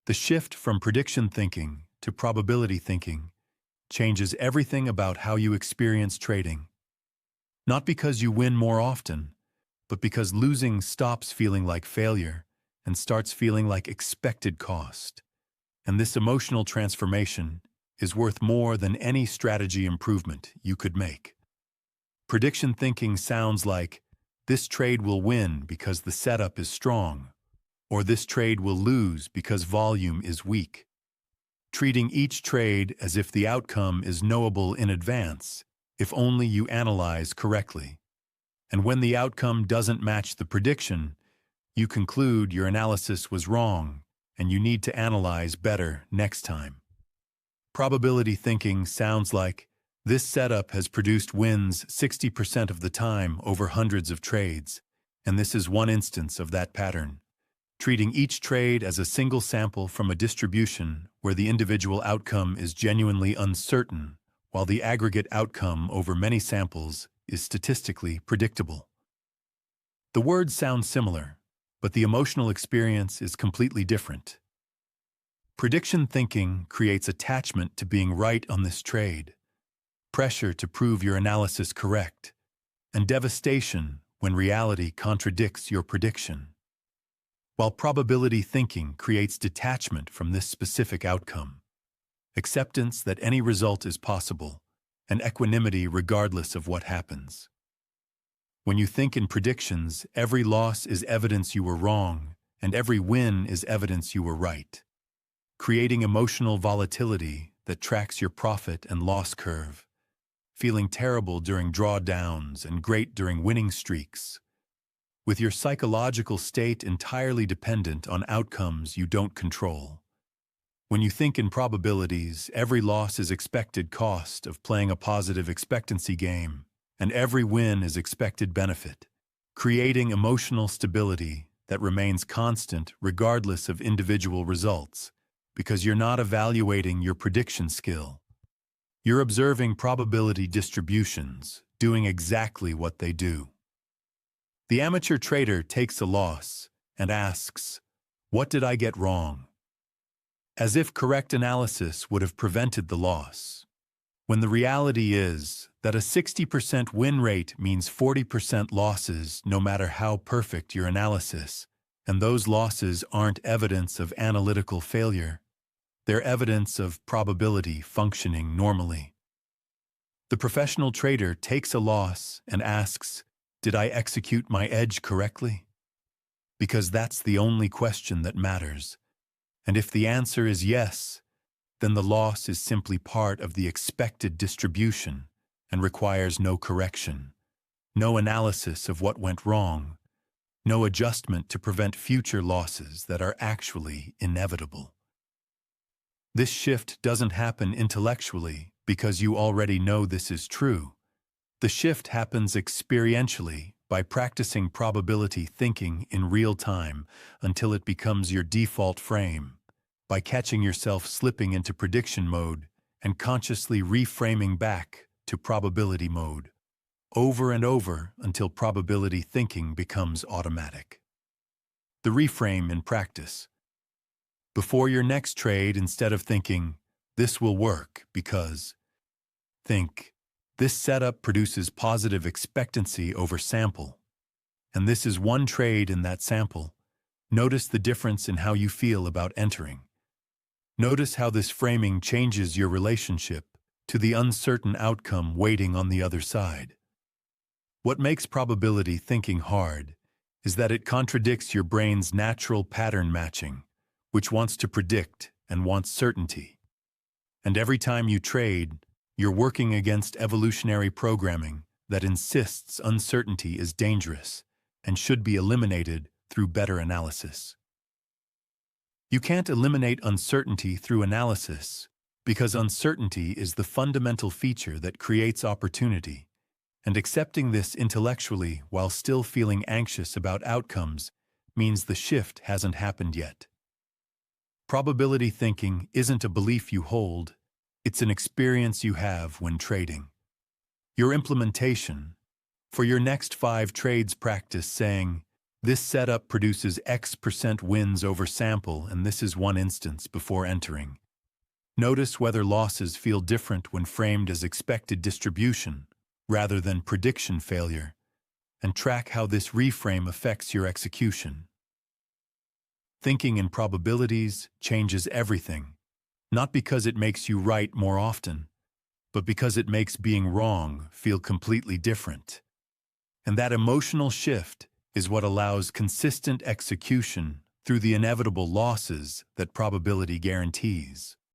The shift from prediction thinking to probability thinking changes everything about how you experience trading. Not because you win more often, but because losing stops feeling like failure and starts feeling like expected cost. And this emotional transformation is worth more than any strategy improvement you could make. Prediction thinking sounds like, this trade will win because the setup is strong, or this trade will lose because volume is weak. Treating each trade as if the outcome is knowable in advance, if only you analyze correctly. And when the outcome doesn't match the prediction, you conclude your analysis was wrong and you need to analyze better next time. Probability thinking sounds like, this setup has produced wins 60% of the time over hundreds of trades, and this is one instance of that pattern. Treating each trade as a single sample from a distribution where the individual outcome is genuinely uncertain, while the aggregate outcome over many samples is statistically predictable. The words sound similar, but the emotional experience is completely different. Prediction thinking creates attachment to being right on this trade, pressure to prove your analysis correct, and devastation when reality contradicts your prediction. While probability thinking creates detachment from this specific outcome, acceptance that any result is possible, and equanimity regardless of what happens. When you think in predictions, every loss is evidence you were wrong, and every win is evidence you were right, creating emotional volatility that tracks your profit and loss curve, feeling terrible during drawdowns and great during winning streaks, with your psychological state entirely dependent on outcomes you don't control. When you think in probabilities, every loss is expected cost of playing a positive expectancy game, and every win is expected benefit, creating emotional stability that remains constant regardless of individual results, because you're not evaluating your prediction skill. You're observing probability distributions, doing exactly what they do. The amateur trader takes a loss and asks, what did I get wrong? As if correct analysis would have prevented the loss, when the reality is that a 60% win rate means 40% losses no matter how perfect your analysis, and those losses aren't evidence of analytical failure, they're evidence of probability functioning normally. The professional trader takes a loss and asks, did I execute my edge correctly? Because that's the only question that matters. And if the answer is yes, then the loss is simply part of the expected distribution and requires no correction, no analysis of what went wrong, no adjustment to prevent future losses that are actually inevitable. This shift doesn't happen intellectually because you already know this is true. The shift happens experientially by practicing probability thinking in real time until it becomes your default frame, by catching yourself slipping into prediction mode and consciously reframing back to probability mode, over and over until probability thinking becomes automatic. The reframe in practice. Before your next trade, instead of thinking, this will work because, think, this setup produces positive expectancy over sample, and this is one trade in that sample. Notice the difference in how you feel about entering. Notice how this framing changes your relationship to the uncertain outcome waiting on the other side. What makes probability thinking hard is that it contradicts your brain's natural pattern matching, which wants to predict and wants certainty. And every time you trade, you're working against evolutionary programming that insists uncertainty is dangerous and should be eliminated through better analysis. You can't eliminate uncertainty through analysis because uncertainty is the fundamental feature that creates opportunity, and accepting this intellectually while still feeling anxious about outcomes means the shift hasn't happened yet. Probability thinking isn't a belief you hold, it's an experience you have when trading. Your implementation. For your next 5 trades, practice saying, This setup produces X% wins over sample, and this is one instance before entering. Notice whether losses feel different when framed as expected distribution rather than prediction failure, and track how this reframe affects your execution. Thinking in probabilities changes everything, not because it makes you right more often, but because it makes being wrong feel completely different. And that emotional shift is what allows consistent execution through the inevitable losses that probability guarantees.